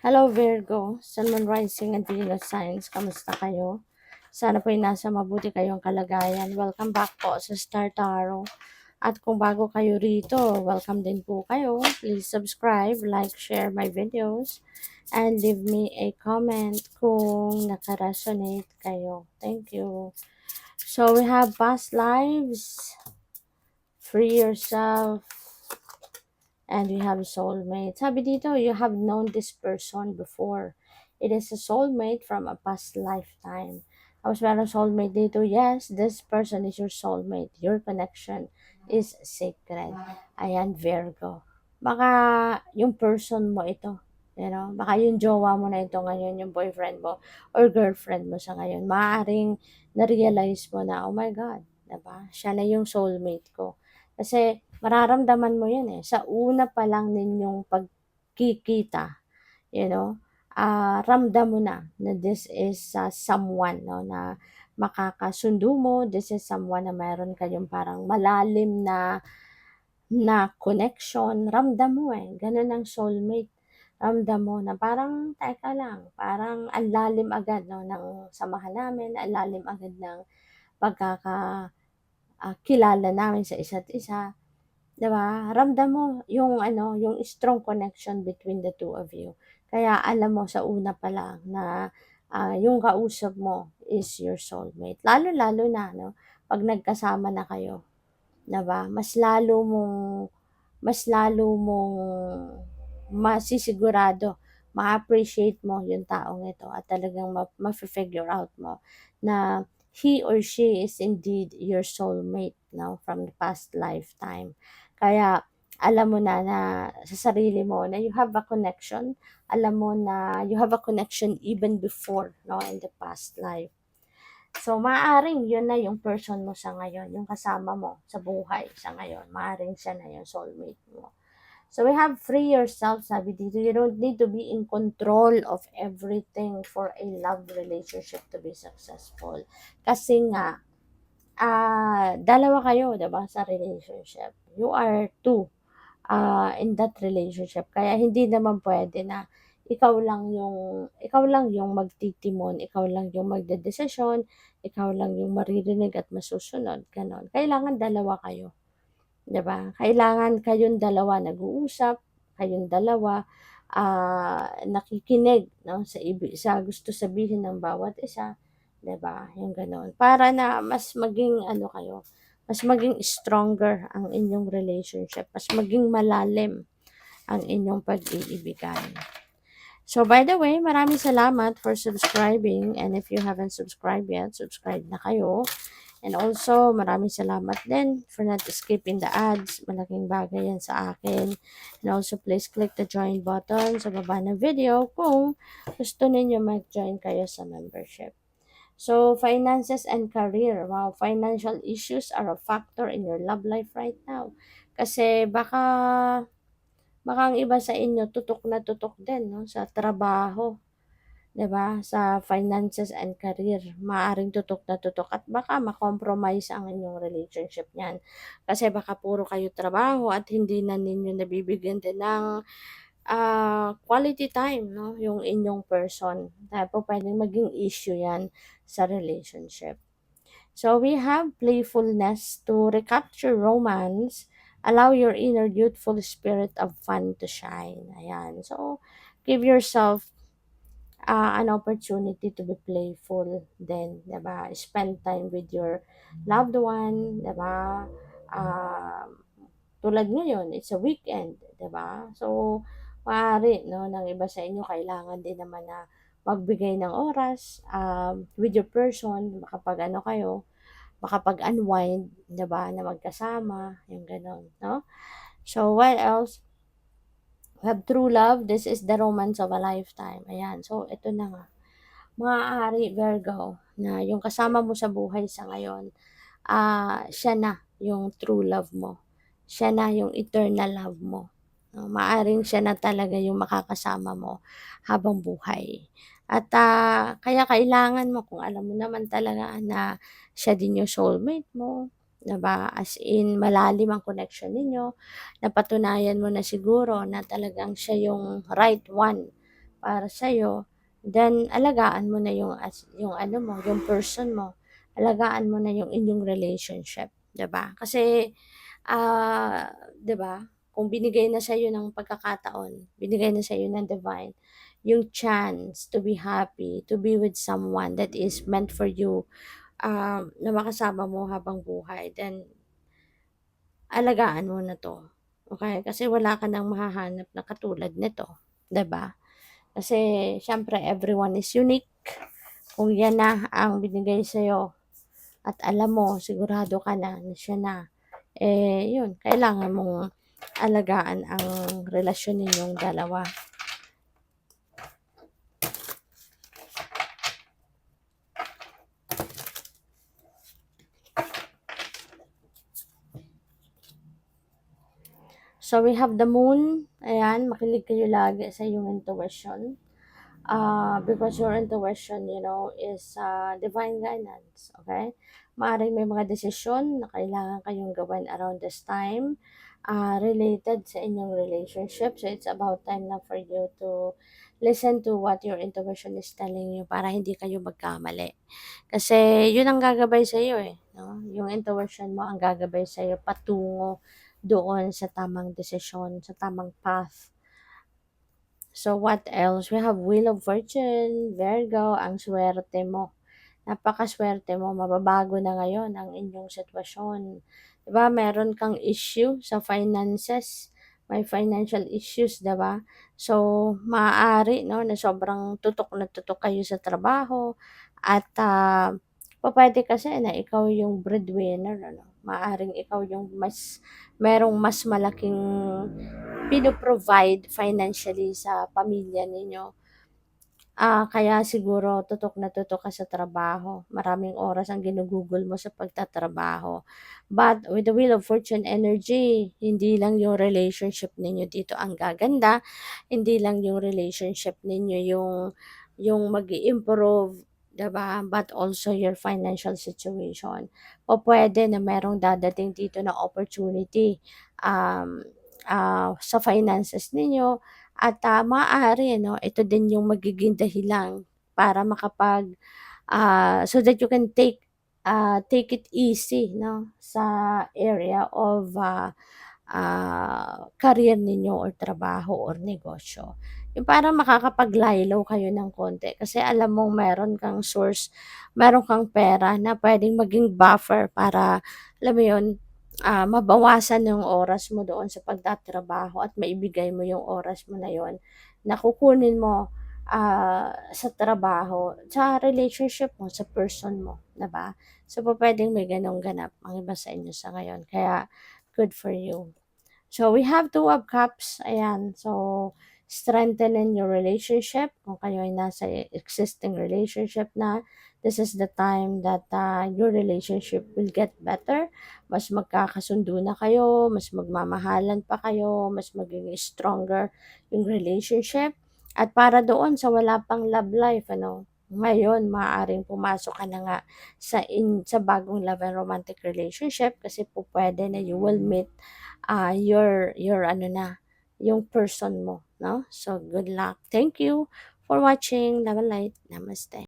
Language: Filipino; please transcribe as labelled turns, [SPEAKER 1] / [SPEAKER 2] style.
[SPEAKER 1] Hello Virgo, Sun, Moon, Rising and Venus Signs, kamusta kayo? Sana po ay nasa mabuti kayong kalagayan. Welcome back po sa Star Tarot. At kung bago kayo rito, welcome din po kayo. Please subscribe, like, share my videos, and leave me a comment kung nakaresonate kayo. Thank you. So we have past lives, free yourself, and you have soulmate. Sabi dito, you have known this person before. It is a soulmate from a past lifetime. Tapos meron soulmate dito, yes, this person is your soulmate. Your connection is sacred. Ayan, Virgo. Baka yung person mo ito. You know, baka yung jowa mo na ito ngayon, yung boyfriend mo or girlfriend mo sa ngayon. Maaaring na-realize mo na, oh my God, diba? Siya na yung soulmate ko. Kasi mararamdaman mo yan eh. Sa una pa lang ninyong pagkikita, you know, ramdam mo na this is someone, no, na makakasundo mo. This is someone na mayroon kayong parang malalim na connection. Ramdam mo eh. Ganun ang soulmate. Ramdam mo na parang, teka lang, parang ang lalim agad, no, ng samahan namin, ang lalim agad ng kilala namin sa isa't isa. 'Di ba? Ramdam mo yung ano, yung strong connection between the two of you. Kaya alam mo sa una pa lang na yung kausap mo is your soulmate. Lalo-lalo na, no, 'pag nagkasama na kayo, 'di ba? Mas lalo mong masisigurado, ma-appreciate mo yung taong ito at talagang ma-figure out mo na he or she is indeed your soulmate, no, from the past lifetime. Kaya alam mo na sa sarili mo na you have a connection, alam mo na you have a connection even before, no, in the past life. So, maaaring yun na yung person mo sa ngayon, yung kasama mo sa buhay sa ngayon. Maaaring siya na yung soulmate mo. So, we have free yourself, sabi dito. You don't need to be in control of everything for a love relationship to be successful. Kasi nga, dalawa kayo, diba, sa relationship. You are two in that relationship. Kaya hindi naman pwede na ikaw lang yung magtitimon, ikaw lang yung magdedesisyon, ikaw lang yung maririnig at masusunod, ganon. Kailangan dalawa kayo, 'di ba? Kailangan kayong dalawa nag-uusap, kayong dalawa nakikinig, no, sa gusto sabihin ng bawat isa, 'di ba? Yung gano'n. Para na mas maging ano kayo, mas maging stronger ang inyong relationship, mas maging malalim ang inyong pag-iibigan. So, by the way, maraming salamat for subscribing, and if you haven't subscribed yet, subscribe na kayo. And also, maraming salamat din for not skipping the ads. Malaking bagay yan sa akin. And also, please click the join button sa baba ng video kung gusto ninyo mag-join kayo sa membership. So, finances and career. Wow, financial issues are a factor in your love life right now. Kasi baka ang iba sa inyo tutok na tutok din, no, sa trabaho, 'di ba? Sa finances and career, maaring tutok na tutok at baka ma-compromise ang inyong relationship niyan. Kasi baka puro kayo trabaho at hindi na ninyo nabibigyan din ng quality time, no, yung inyong person. Kaya po pwedeng maging issue 'yan sa relationship. So we have playfulness to recapture romance, allow your inner youthful spirit of fun to shine. Ayan. So give yourself an opportunity to be playful then, 'di ba? Spend time with your loved one, 'di ba? Tulad ngayon, it's a weekend, 'di ba? So maaari, no, ng iba sa inyo kailangan din naman na magbigay ng oras with your person, makapag-ano kayo, makapag-unwind, 'di ba, na magkasama, yung gano'n, no? So, what else? We have true love. This is the romance of a lifetime. Ayan. So, ito na nga. Maaari, Virgo, na yung kasama mo sa buhay sa ngayon, siya na yung true love mo. Siya na yung eternal love mo. No? Maaring siya na talaga yung makakasama mo habang buhay. At kaya kailangan mo, kung alam mo naman talaga na siya din yung soulmate mo, 'di ba? As in, malalim ang connection ninyo, napatunayan mo na siguro na talagang siya yung right one para sa'yo, then alagaan mo na yung ano mo, yung person mo. Alagaan mo na yung inyong relationship, 'di ba? Kasi, 'di ba, kung binigay na sa'yo ng pagkakataon, binigay na sa'yo ng divine, yung chance to be happy, to be with someone that is meant for you, na makasama mo habang buhay, then alagaan mo na 'to, okey? Kasi wala ka ng mahahanap na katulad nito, 'di ba? Kasi siyempre everyone is unique. Kung 'yan na ang binigay sa'yo at alam mo, sigurado ka na na siya na, eh, 'yun kailangan mong alagaan ang relasyon ninyong dalawa. So, we have the moon, ayan, makinig kayo lagi sa iyong intuition. Because your intuition, is divine guidance, okay? Maaaring may mga desisyon na kailangan kayong gawin around this time, related sa inyong relationship. So, it's about time na for you to listen to what your intuition is telling you para hindi kayo magkamali. Kasi, yun ang gagabay sa iyo eh. No? Yung intuition mo ang gagabay sa iyo patungo doon sa tamang desisyon, sa tamang path. So, what else? We have Wheel of Fortune, Virgo, ang swerte mo. Napakaswerte mo, mababago na ngayon ang inyong sitwasyon. Diba, meron kang issue sa finances, may financial issues, diba? So, maaari, no, na sobrang tutok na tutok kayo sa trabaho at pwede kasi na ikaw yung breadwinner, ano? Maaring ikaw yung merong mas malaking pino-provide financially sa pamilya ninyo. Kaya siguro tutok na tutok ka sa trabaho. Maraming oras ang ginugugol mo sa pagtatrabaho. But with the Wheel of Fortune energy, hindi lang yung relationship ninyo dito ang gaganda, hindi lang yung relationship ninyo yung mag-improve, 'di ba? But also your financial situation. O pwede na merong dadating dito na opportunity um, sa finances ninyo at maaari, no, ito din yung magiging dahilan para so that you can take it easy, no, sa area of career ninyo or trabaho or negosyo. Yung parang makakapaglaylo kayo ng konti kasi alam mong meron kang pera na pwedeng maging buffer para, alam mo yun, mabawasan yung oras mo doon sa pagtatrabaho at maibigay mo yung oras mo na yon na kukunin mo sa trabaho, sa relationship mo, sa person mo, 'di ba? So, pupuwedeng may gano'ng ganap ang iba sa inyo sa ngayon kaya good for you. So, we have Two of Cups, ayan. So, strengthening your relationship. Kung kayo ay nasa existing relationship na, this is the time that your relationship will get better. Mas magkakasundo na kayo, mas magmamahalan pa kayo, mas magiging stronger yung relationship. At para doon sa wala pang love life, ano, ngayon maaaring pumasok ka na nga sa bagong love and romantic relationship kasi po pwede na you will meet your ano na, yung person mo, no? So, good luck. Thank you for watching. Love and light. Namaste.